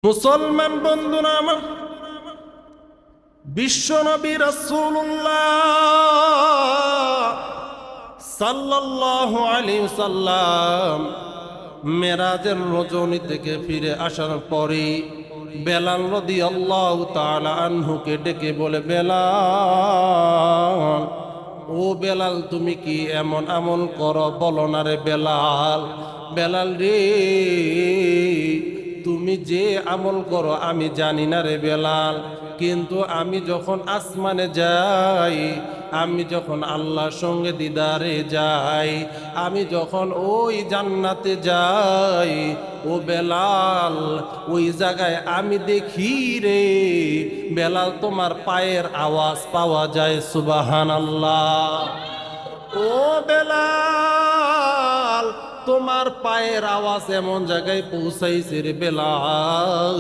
মুসলমান বন্ধুরা আমার, বিশ্বনবী রাসূলুল্লাহ সাল্লাল্লাহু আলাইহি সাল্লাম মেরাজের রজনী থেকে ফিরে আসার পরে বেলাল রাদিয়াল্লাহু তাআলা আনহুকে ডেকে বলে, বেলাল, ও বেলাল, তুমি কি এমন আমল করো? বলো না রে বেলাল। বেলাল রে, তুমি যে আমল করো আমি জানি না রে বেলাল, কিন্তু আমি যখন আসমানে যাই, আমি যখন আল্লাহর সঙ্গে দিদারে যাই, আমি যখন ওই জান্নাতে যাই, ও বেলাল, ওই জায়গায় আমি দেখি রে বেলাল, তোমার পায়ের আওয়াজ পাওয়া যায়। সুবহানাল্লাহ। ও বেলাল, তোমার পায়ের আওয়াজ এমন জায়গায় পৌঁছাইছে রে বেলাল,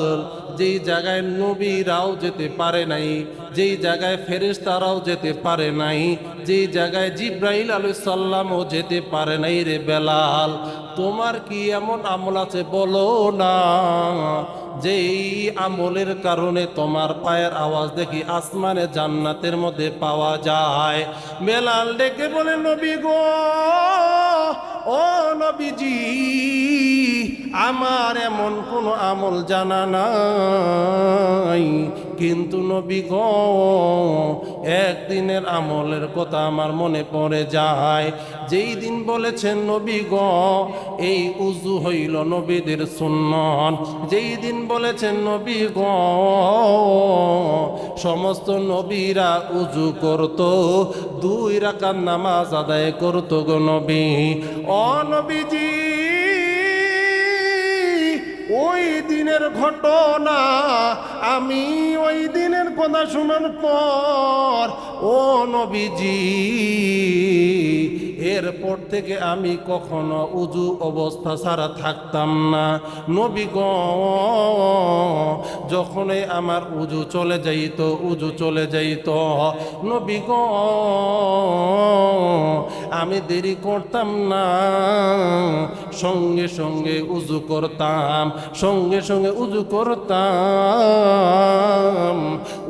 যেই জায়গায় নবীরাও যেতে পারে নাই, যেই জায়গায় ফেরেশতারাও যেতে পারে নাই, যেই জায়গায় জিব্রাইল আলাইহিস সালামও যেতে পারে নাই রে বেলাল। তোমার কি এমন আমল আছে বলো না, যেই আমলের কারণে তোমার পায়ের আওয়াজ দেখি আসমানে জান্নাতের মধ্যে পাওয়া যায়? বেলাল ডেকে বলে, নবী গো, ও নবীজি, আমার এমন কোনো আমল জানা নাই, কিন্তু নবী গো, একদিনের আমলের কথা আমার মনে পড়ে যায়। যেই দিন বলেছেন নবী গো, এই উজু হইল নবীদের সুন্নত, যেই দিন বলেছেন নবী গো, সমস্ত নবীরা উজু করত, 2 রাকাত নামাজ আদায় করত গো নবী। ও নবীজি, ওই দিনের ঘটনা, আমি ওই দিনের কথা শোনার পর, ও নবীজি, এরপর থেকে আমি কখনো উজু অবস্থা ছাড়া থাকতাম না। নবী গো, যখনই আমার উজু চলে যাইত, নবী গো, আমি দেরি করতাম না, সঙ্গে সঙ্গে উজু করতাম, উজু করতাম,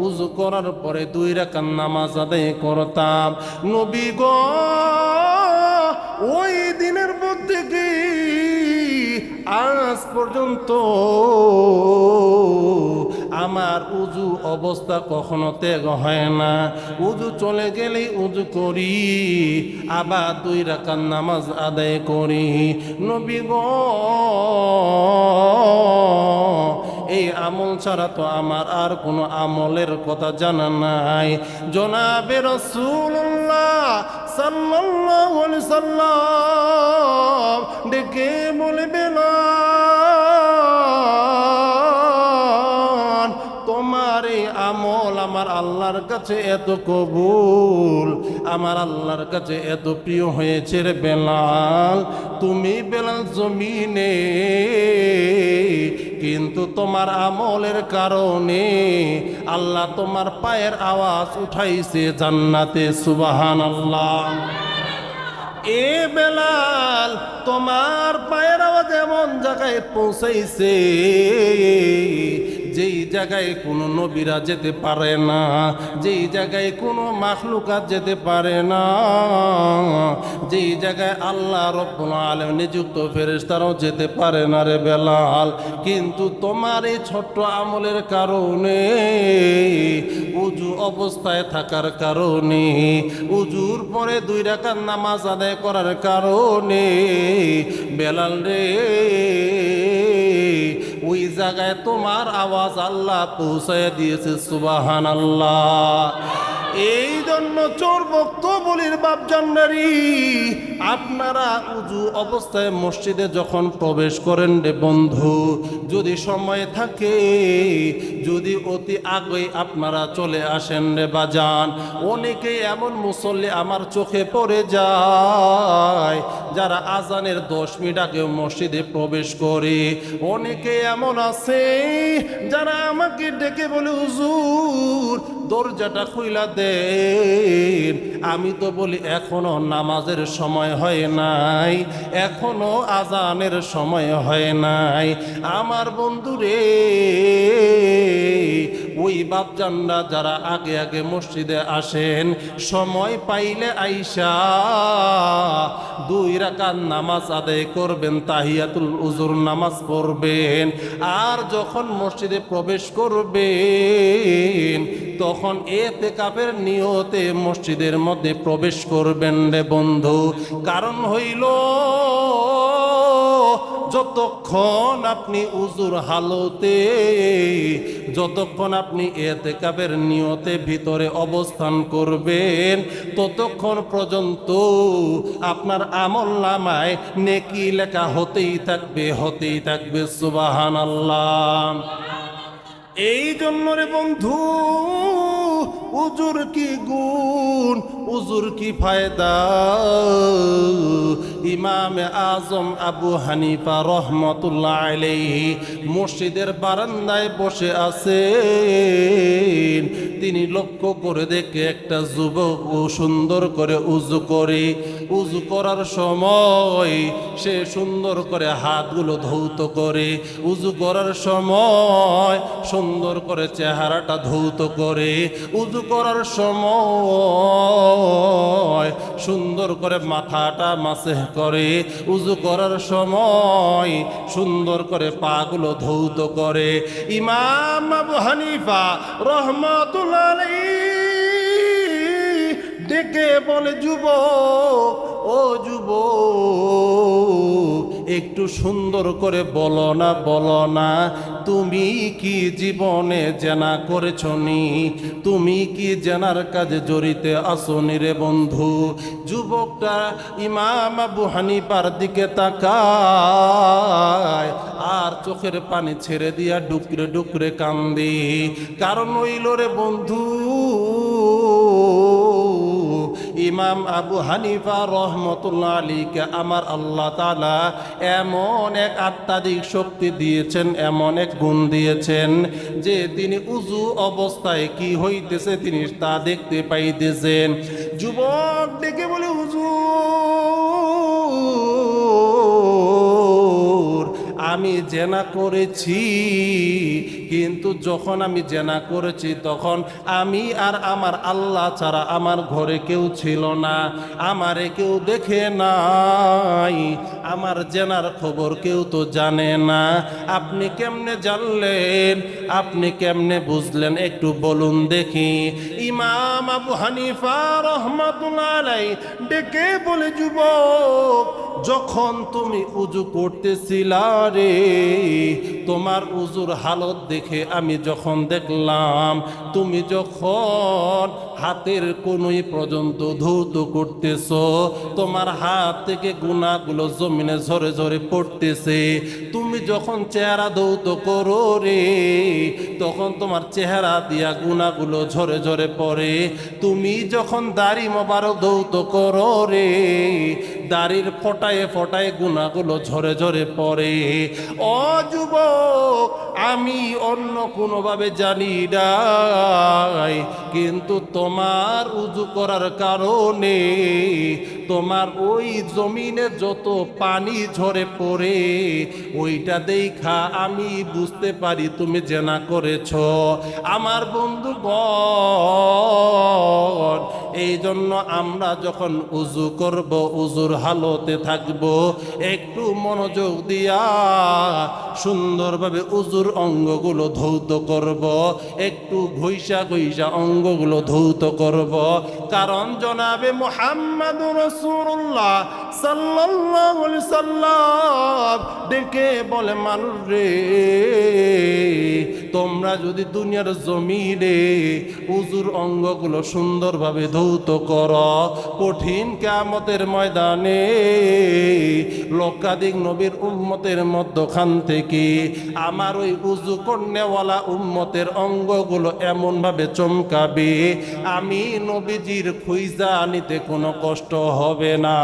উজু করার পরে 2 রাকাত নামাজ আদায় করতাম। নবী গো, ওই দিনের মধ্যে কি আজ পর্যন্ত আমার উজু অবস্থা কখনো ত্যাগ হয় না। উজু চলে গেলেই উজু করি, আবার 2 রাকাত নামাজ আদায় করি। নবী গো, এই আমল ছাড়া তো আমার আর কোনো আমলের কথা জানা নাই। জনাবে রাসূলুল্লাহ সাল্লাল্লাহু আলাইহি সাল্লাম ডেকে বলে, বেলাল, তোমার এই আমল আমার আল্লাহর কাছে এত কবুল, আমার আল্লাহর কাছে এত প্রিয় হয়েছে রে বেলাল, তুমি বেলাল জমিনে, কিন্তু তোমার আমলের কারণে আল্লাহ তোমার পায়ের আওয়াজ উঠাইছে জান্নাতে। সুবহানাল্লাহ। এ বেলাল, তোমার পায়ের আওয়াজ এমন জায়গায় পৌঁছাইছে, যেই জায়গায় কোনো নবীরা যেতে পারে না, যেই জায়গায় কোনো মাখলুকাত যেতে পারে না, যেই জায়গায় আল্লাহ রব্বুল আলামিন নিযুক্ত ফেরেশতারাও যেতে পারে না রে বেলাল, কিন্তু তোমার এই ছোট্ট আমলের কারণে, উজু অবস্থায় থাকার কারণে, উজুর পরে 2 রাকাত নামাজ আদায় করার কারণে, বেলাল রে, ওই জায়গায় তোমার আওয়াজ আল্লাহ পৌঁছায় দিয়েছে। সুবহানাল্লাহ। এই জন্য চোর ভক্ত বলির বাপ জান্নারি, আপনারা উজু অবস্থায় মসজিদে যখন প্রবেশ করেন রে বন্ধু, যদি সময় থাকে, যদি অতি আগে আপনারা চলে আসেন রে বাজান, অনেকেই এমন মুসল্লি আমার চোখে পড়ে যায়, যারা আজানের 10 মিনিট আগে মসজিদে প্রবেশ করে। অনেকে এমন আছে যারা আমাকে ডেকে বলে, হুজুর দরজাটা খুইলা দেন। আমি তো বলি এখনো নামাজের সময় সময় হয় নাই, এখনো আজানের সময় হয় নাই। আমার বন্ধুরে, ওই বাপজানরা যারা আগে আগে মসজিদে আসেন, সময় পাইলে আইসা 2 রাকাত নামাজ আদায় করবেন, তাহিয়াতুল উজুর নামাজ পড়বেন। আর যখন মসজিদে প্রবেশ করবেন তখন ইতিকাফের নিয়তে মসজিদের মধ্যে প্রবেশ করবেন রে বন্ধু। কারণ হইল যতক্ষণ আপনি উজুর হালতে, যতক্ষণ আপনি ইতিকাফের নিয়তে ভিতরে অবস্থান করবেন, ততক্ষণ পর্যন্ত আপনার আমলনামায় নেকি লেখা হতেই থাকবে, হতেই থাকবে। সুবহানাল্লাহ। এই জন্য রে বন্ধু, উজুর কি গুণ, উজুর কি ফায়দা। ইমামে আজম আবু হানিফা রহমতুল্লাহ আলাইহি মসজিদের বারান্দায় বসে আছেন। তিনি লক্ষ্য করে দেখে একটা যুবক সুন্দর করে উজু করে, উজু করার সময় সে সুন্দর করে হাতগুলো ধৌত করে, উজু করার সময় সুন্দর করে চেহারাটা ধৌত করে, উজু করার সময় সুন্দর করে মাথাটা মাসেহ করে, উজু করার সময় সুন্দর করে পাগুলো ধৌত করে। ইমাম আবু হানিফা রহমাতুল্লাহ আলাইহি ডেকে বলে, যুবক, ও যুবক, একটু সুন্দর করে বলো না, বলো না, তুমি কি জীবনে জেনা করেছনি? তুমি কি জেনার কাজে জড়িত আসনি রে বন্ধু? যুবকটা ইমাম আবু হানিফার দিকে তাকায় আর চোখের পানি ছেড়ে দিয়া ডুকরে ডুকরে কান্দে। কারণ হইল রে বন্ধু, ইমাম আবু হানিফা রহমতুল্লাহ আলাইহিকে আমার আল্লাহ তাআলা এমন এক আত্মাধিক শক্তি দিয়েছেন, এমন এক গুণ দিয়েছেন যে তিনি উজু অবস্থায় কি হইতেছে তিনি তা দেখতে পাইতেছেন। যুবক ডেকে বলে, হুজুর, আমি জেনা করেছি, কিন্তু যখন আমি জেনা করেছি তখন আমি আর আমার আল্লাহ ছাড়া আমার ঘরে কেউ ছিল না, আমারে কেউ দেখে নাই, আমার জেনার খবর কেউ তো জানে না। আপনি কেমনে জানলেন? আপনি কেমনে বুঝলেন? একটু বলুন দেখি। ইমাম আবু হানিফা রহমাতুল্লাহ আলাইহি ডেকে বলে, যুবক, যখন তুমি উজু করতেছিলা রে, তোমার উজুর হালত দেখে আমি যখন দেখলাম তুমি যখন হাতের কোনোই পর্যন্ত ধৌত করতেছো, তোমার হাত থেকে গুনাহগুলো জমিনে ঝরে ঝরে পড়তেছে। তুমি যখন চেহারা ধৌত করো রে, তখন তোমার চেহারা দিয়া গুনাহগুলো ঝরে ঝরে পড়ে। তুমি যখন দাড়ি মোবারক ধৌত করো রে, দাড়ির ফটায় ফটায় গুনাহগুলো ঝরে ঝরে পড়ে। ও যুবক, আমি অন্য কোনোভাবে জানি নাই, কিন্তু তোমার উজু করার কারণে তোমার ওই জমিনে যত পানি ঝরে পড়ে ওইটা দেখা আমি বুঝতে পারি তুমি জেনা করেছ। আমার বন্ধুগণ, এই জন্য আমরা যখন উজু করব, উজুর হালতে থাকব, একটু মনোযোগ দিয়া সুন্দরভাবে উজুর অঙ্গগুলো ধৌত করব, একটু ঘইসা ঘইসা অঙ্গগুলো ধৌত করব। কারণ জনাবে মুহাম্মদুর রাসূলুল্লাহ সাল্লাল্লাহু আলাইহি সাল্লাম ডেকে বলে, মানুষ রে, তোমরা যদি দুনিয়ার জমিনে উজুর অঙ্গগুলো সুন্দরভাবে ধৌত করো, কঠিন কিয়ামতের ময়দানে লক্ষাধিক নবীর উম্মতের মধ্যখান থেকে আমার ওই উজু করনেওয়ালা উম্মতের অঙ্গগুলো এমনভাবে চমকাবে, আমি নবীজির খুঁজা নিতে কোনো কষ্ট হবে না।